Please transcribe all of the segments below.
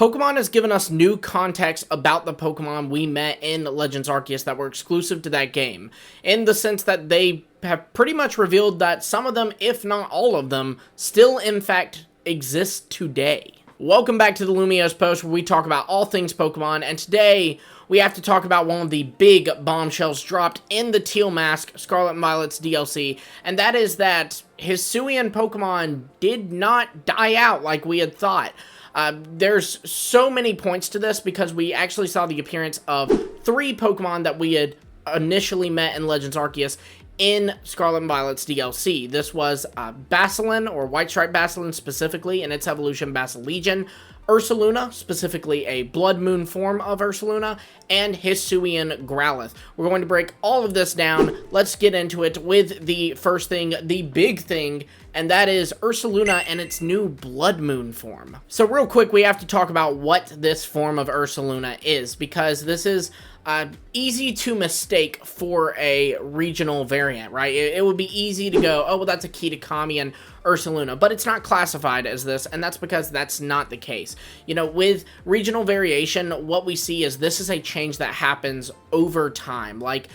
Pokemon has given us new context about the Pokemon we met in Legends Arceus that were exclusive to that game, in the sense that they have pretty much revealed that some of them, if not all of them, still in fact exist today. Welcome back to the Lumiose Post, where we talk about all things Pokemon, and today we have to talk about one of the big bombshells dropped in the Teal Mask Scarlet and Violet's DLC, and that is that Hisuian Pokemon did not die out like we had thought. There's so many points to this because we actually saw the appearance of 3 Pokemon that we had initially met in Legends Arceus in Scarlet and Violet's DLC. This was Basculin, or White Stripe Basculin specifically, in its evolution Basculegion, Ursaluna, specifically a Bloodmoon form of Ursaluna, and Hisuian Growlithe. We're going to break all of this down. Let's get into it with the first thing, the big thing, and that is Ursaluna and its new Bloodmoon form. So real quick, we have to talk about what this form of Ursaluna is, because this is easy to mistake for a regional variant, right? It would be easy to go, oh, well, that's a Kitakami and Ursaluna, but it's not classified as this, and that's because that's not the case. You know, with regional variation, what we see is this is a change that happens over time. Like,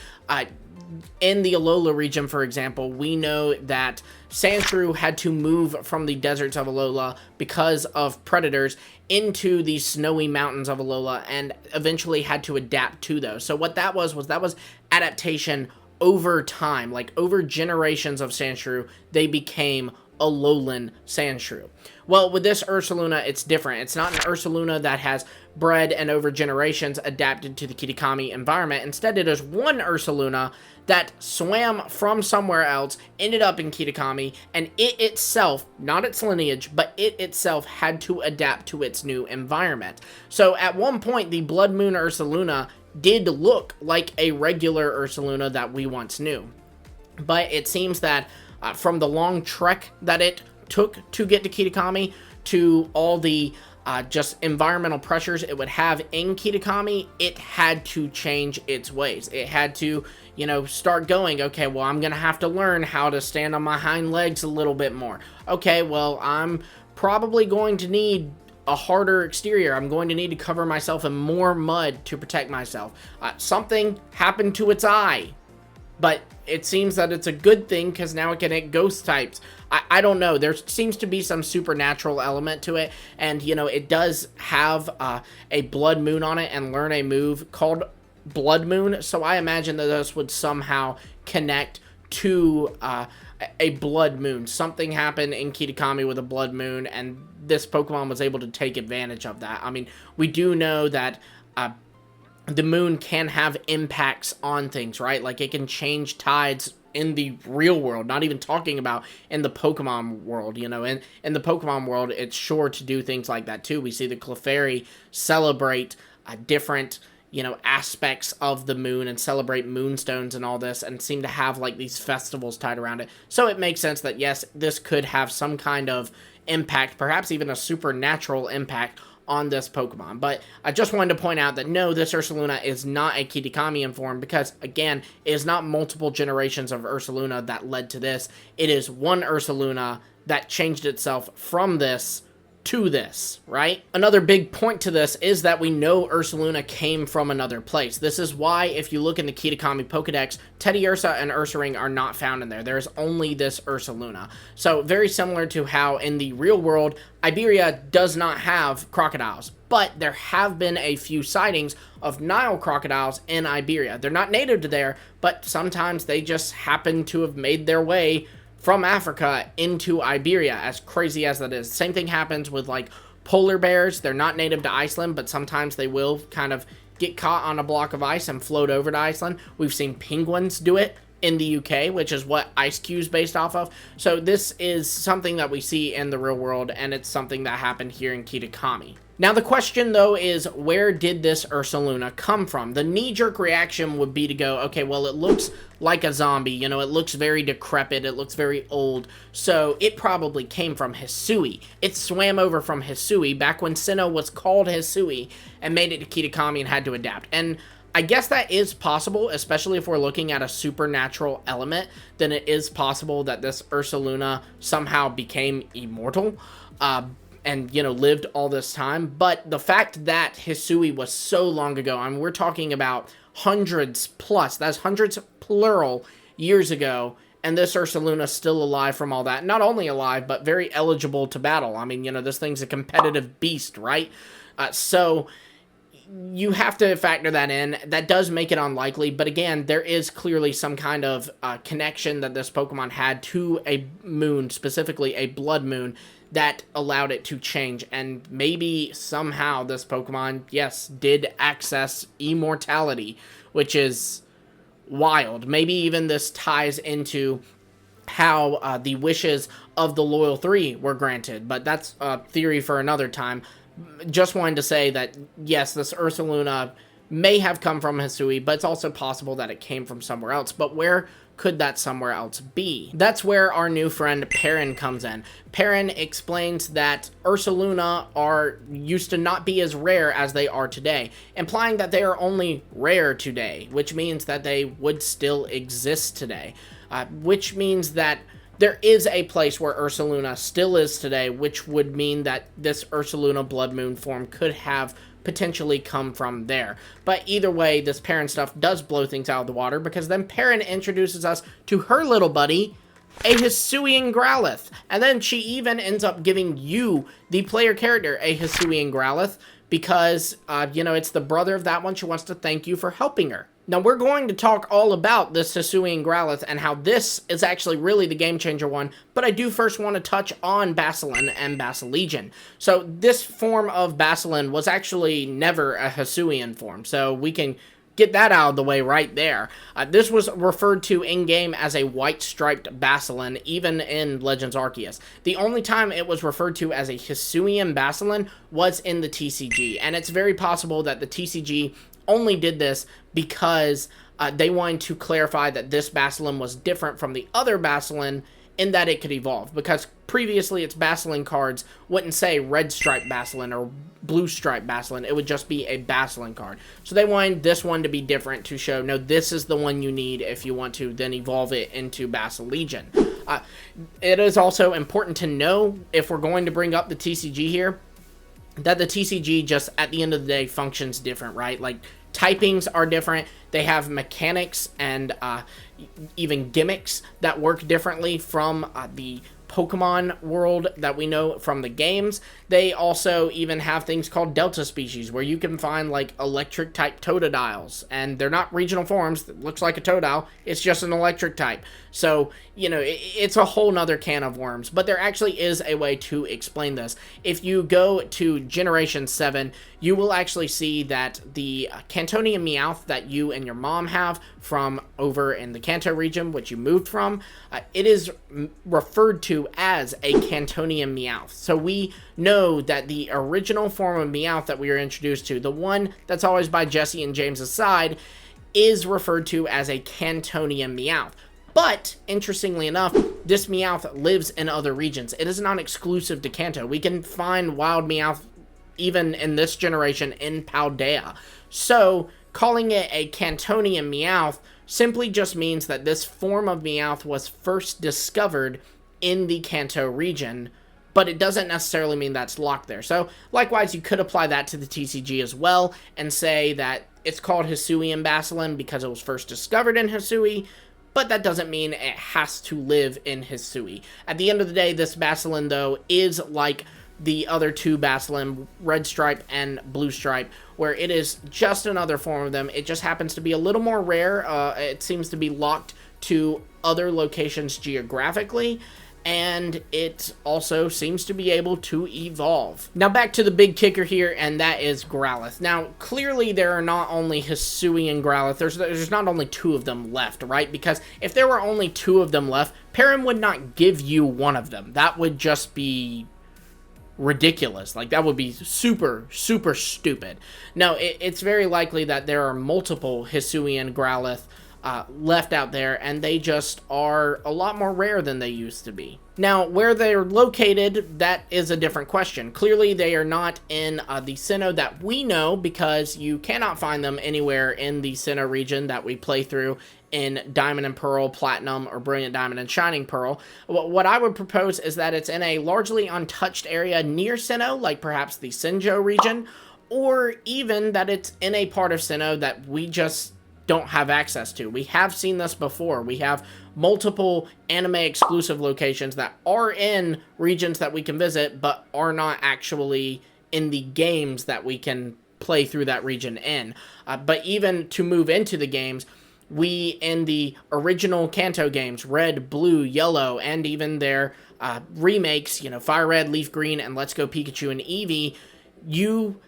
in the Alola region, for example, we know that Sandshrew had to move from the deserts of Alola because of predators into the snowy mountains of Alola, and eventually had to adapt to those. So what that was adaptation over time. Like, over generations of Sandshrew, they became Alolan Sandshrew. Well, with this Ursaluna, it's different. It's not an Ursaluna that has bred and over generations adapted to the Kitakami environment. Instead, it is one Ursaluna that swam from somewhere else, ended up in Kitakami, and it itself, not its lineage, but it itself had to adapt to its new environment. So at one point, the Bloodmoon Ursaluna did look like a regular Ursaluna that we once knew. But it seems that from the long trek that it took to get to Kitakami, to all the just environmental pressures it would have in Kitakami, it had to change its ways. It had to, you know, start going, okay, well, I'm going to have to learn how to stand on my hind legs a little bit more. Okay, well, I'm probably going to need a harder exterior. I'm going to need to cover myself in more mud to protect myself. Something happened to its eye, but it seems that it's a good thing because now it can hit ghost types. I don't know. There seems to be some supernatural element to it. And, you know, it does have a Blood Moon on it and learn a move called Blood Moon. So I imagine that this would somehow connect to a Blood Moon. Something happened in Kitakami with a Blood Moon, and this Pokemon was able to take advantage of that. I mean, we do know that the moon can have impacts on things, right? Like, it can change tides in the real world, not even talking about in the Pokemon world, you know. In the Pokemon world, it's sure to do things like that too. We see the Clefairy celebrate different, you know, aspects of the moon and celebrate moonstones and all this, and seem to have like these festivals tied around it. So it makes sense that yes, this could have some kind of impact, perhaps even a supernatural impact on this Pokemon. But I just wanted to point out that no, this Ursaluna is not a Kitakami form, because again, it is not multiple generations of Ursaluna that led to this. It is one Ursaluna that changed itself from this to this, right? Another big point to this is that we know Ursaluna came from another place. This is why, if you look in the Kitakami Pokedex, Teddiursa and Ursaring are not found in there. There's only this Ursaluna. So very similar to how in the real world, Iberia does not have crocodiles, but there have been a few sightings of Nile crocodiles in Iberia. They're not native to there, but sometimes they just happen to have made their way from Africa into Iberia, as crazy as that is. Same thing happens with, like, polar bears. They're not native to Iceland, but sometimes they will kind of get caught on a block of ice and float over to Iceland. We've seen penguins do it in the UK, which is what Ice-Q is based off of. So this is something that we see in the real world, and it's something that happened here in Kitakami. Now the question though is, where did this Ursaluna come from? The knee-jerk reaction would be to go, okay, well, it looks like a zombie, you know, it looks very decrepit, it looks very old, so it probably came from Hisui. It swam over from Hisui back when Sinnoh was called Hisui and made it to Kitakami and had to adapt. And I guess that is possible, especially if we're looking at a supernatural element. Then it is possible that this Ursaluna somehow became immortal. and, you know, lived all this time. But the fact that Hisui was so long ago, I mean, we're talking about hundreds plus, that's hundreds plural years ago, and this Ursaluna's still alive from all that. Not only alive, but very eligible to battle. I mean, you know, this thing's a competitive beast, right? So you have to factor that in. That does make it unlikely, but again, there is clearly some kind of connection that this Pokemon had to a moon, specifically a blood moon, that allowed it to change, and maybe somehow this Pokemon, yes, did access immortality, which is wild. Maybe even this ties into how the wishes of the Loyal Three were granted, but that's a theory for another time. Just wanted to say that, yes, this Ursaluna may have come from Hisui, but it's also possible that it came from somewhere else. But where could that somewhere else be? That's where our new friend Perrin comes in. Perrin explains that Ursaluna used to not be as rare as they are today, implying that they are only rare today, which means that they would still exist today, which means that there is a place where Ursaluna still is today, which would mean that this Ursaluna Blood Moon form could have potentially come from there. But either way, this Perrin stuff does blow things out of the water, because then Perrin introduces us to her little buddy, a Hisuian Growlithe. And then she even ends up giving you, the player character, a Hisuian Growlithe, because, you know, it's the brother of that one. She wants to thank you for helping her. Now, we're going to talk all about this Hisuian Growlithe and how this is actually really the game changer one, but I do first want to touch on Basculin and Basculegion. So, this form of Basculin was actually never a Hisuian form, so we can get that out of the way right there. This was referred to in-game as a white-striped Basculin, even in Legends Arceus. The only time it was referred to as a Hisuian Basculin was in the TCG, and it's very possible that the TCG only did this because they wanted to clarify that this Basculin was different from the other Basculin in that it could evolve, because previously its Basculin cards wouldn't say red stripe Basculin or blue stripe Basculin, it would just be a Basculin card. So they wanted this one to be different to show, no, this is the one you need if you want to then evolve it into Basculegion. It is also important to know, if we're going to bring up the TCG here, that the TCG just, at the end of the day, functions different, right? Like, typings are different, they have mechanics and even gimmicks that work differently from the Pokemon world that we know from the games. They also even have things called Delta species, where you can find like electric type Totodiles, and they're not regional forms. It looks like a Totodile, it's just an electric type. So, you know, it's a whole nother can of worms, but there actually is a way to explain this. If you go to Generation 7, you will actually see that the Cantonian Meowth that you and your mom have from over in the Kanto region, which you moved from, it is referred to as a Cantonian Meowth. So we know that the original form of Meowth that we were introduced to, the one that's always by Jesse and James's side, is referred to as a Cantonian Meowth. But, interestingly enough, this Meowth lives in other regions. It is not exclusive to Kanto. We can find wild Meowth even in this generation in Paldea. So, calling it a Cantonian Meowth simply just means that this form of Meowth was first discovered in the Kanto region, but it doesn't necessarily mean that's locked there. So, likewise, you could apply that to the TCG as well and say that it's called Hisuian Basculin because it was first discovered in Hisui, but that doesn't mean it has to live in Hisui. At the end of the day, this Basculin, though, is like the other two Basculin, Red Stripe and Blue Stripe, where it is just another form of them. It just happens to be a little more rare. It seems to be locked to other locations geographically, and it also seems to be able to evolve. Now back to the big kicker here, and that is Growlithe. Now, clearly there are not only Hisuian Growlithe, there's not only two of them left, right? Because if there were only two of them left, Perrin would not give you one of them. That would just be ridiculous. Like, that would be super, super stupid. No, it's very likely that there are multiple Hisuian Growlithe left out there, and they just are a lot more rare than they used to be. Now, where they're located, that is a different question. Clearly, they are not in the Sinnoh that we know, because you cannot find them anywhere in the Sinnoh region that we play through in Diamond and Pearl, Platinum, or Brilliant Diamond and Shining Pearl. What I would propose is that it's in a largely untouched area near Sinnoh, like perhaps the Sinjo region, or even that it's in a part of Sinnoh that we just don't have access to. We have seen this before. We have multiple anime exclusive locations that are in regions that we can visit, but are not actually in the games that we can play through that region in. But even to move into the games, we, in the original Kanto games, Red, Blue, Yellow, and even their remakes, you know, Fire Red, Leaf Green, and Let's Go Pikachu and Eevee, you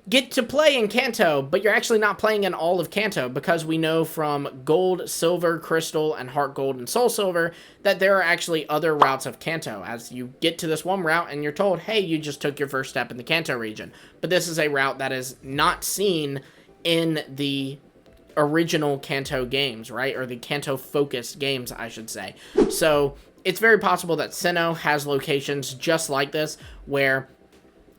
get to play in Kanto, but you're actually not playing in all of Kanto, because we know from Gold, Silver, Crystal, and Heart Gold and Soul Silver that there are actually other routes of Kanto, as you get to this one route and you're told, hey, you just took your first step in the Kanto region. But this is a route that is not seen in the original Kanto games, right? Or the Kanto-focused games, I should say. So it's very possible that Sinnoh has locations just like this, where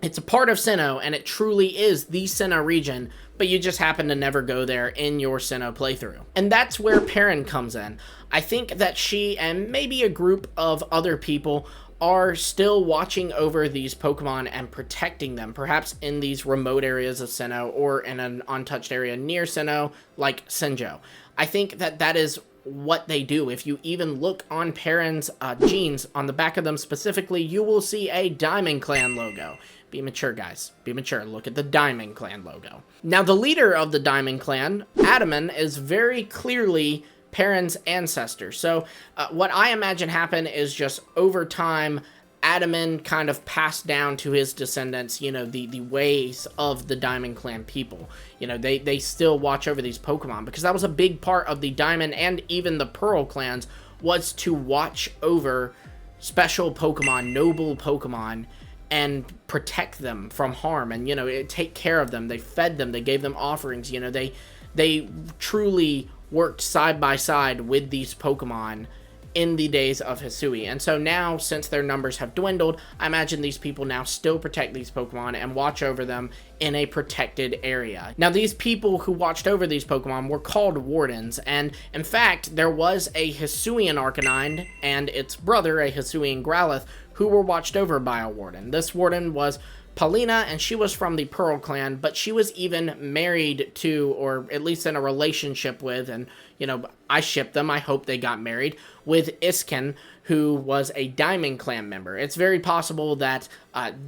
it's a part of Sinnoh, and it truly is the Sinnoh region, but you just happen to never go there in your Sinnoh playthrough. And that's where Perrin comes in. I think that she, and maybe a group of other people, are still watching over these Pokemon and protecting them, perhaps in these remote areas of Sinnoh, or in an untouched area near Sinnoh, like Sinjo. I think that that is what they do. If you even look on Perrin's jeans, on the back of them specifically, you will see a Diamond Clan logo. Be mature, guys. Be mature. Look at the Diamond Clan logo. Now, the leader of the Diamond Clan, Adaman, is very clearly Perrin's ancestor. So, what I imagine happened is just over time, Adaman kind of passed down to his descendants, you know, the ways of the Diamond Clan people. You know, they still watch over these Pokemon, because that was a big part of the Diamond and even the Pearl clans, was to watch over special Pokemon, noble Pokemon, and protect them from harm, and, you know, take care of them. They fed them, they gave them offerings, you know, they truly worked side by side with these Pokemon in the days of Hisui. And so now, since their numbers have dwindled, I imagine these people now still protect these Pokemon and watch over them in a protected area. Now, these people who watched over these Pokemon were called Wardens, and in fact, there was a Hisuian Arcanine and its brother, a Hisuian Growlithe, who were watched over by a Warden. This Warden was Paulina, and she was from the Pearl clan, but she was even married to, or at least in a relationship with, and, you know, I ship them, I hope they got married, with Isken, who was a Diamond Clan member. It's very possible that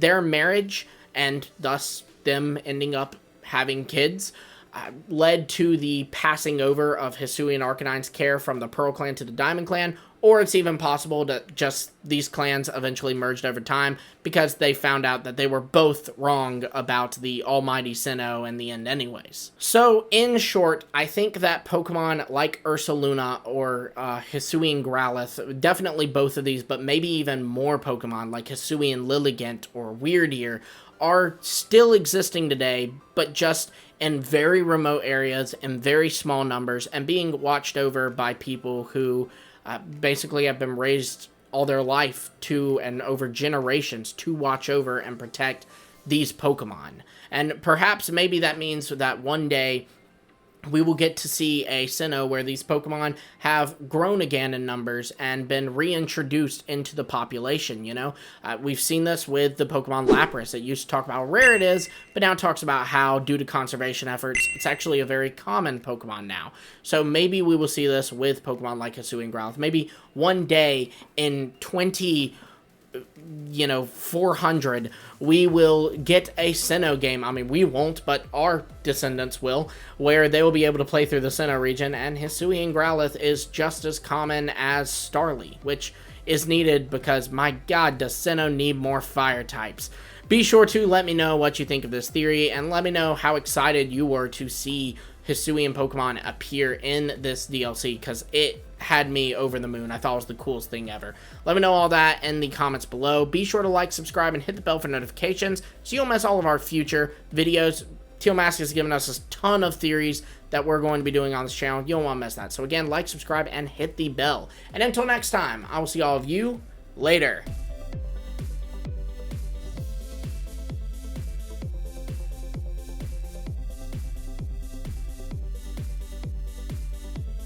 their marriage, and thus them ending up having kids, led to the passing over of Hisuian Arcanine's care from the Pearl clan to the Diamond Clan, or it's even possible that just these clans eventually merged over time because they found out that they were both wrong about the almighty Sinnoh in the end anyways. So, in short, I think that Pokemon like Ursaluna or Hisuian Growlithe, definitely both of these, but maybe even more Pokemon like Hisuian Lilligant or Weirdeer, are still existing today, but just in very remote areas, in very small numbers, and being watched over by people who basically have been raised all their life to, and over generations, to watch over and protect these Pokemon. And perhaps maybe that means that one day we will get to see a Sinnoh where these Pokemon have grown again in numbers and been reintroduced into the population, you know? We've seen this with the Pokemon Lapras. It used to talk about how rare it is, but now it talks about how, due to conservation efforts, it's actually a very common Pokemon now. So maybe we will see this with Pokemon like Hisui and Growlithe. Maybe one day in 400, we will get a Sinnoh game. I mean, we won't, but our descendants will, where they will be able to play through the Sinnoh region, and Hisui and Growlithe is just as common as Starly, which is needed because, my god, does Sinnoh need more fire types. Be sure to let me know what you think of this theory, and let me know how excited you were to see Hisuian Pokemon appear in this DLC, because it had me over the moon. I thought it was the coolest thing ever. Let me know all that in the comments below. Be sure to like, subscribe, and hit the bell for notifications so you don't miss all of our future videos, Teal Mask has given us a ton of theories that we're going to be doing on this channel. You don't want to miss that. So again, like, subscribe, and hit the bell. And until next time, I will see all of you later.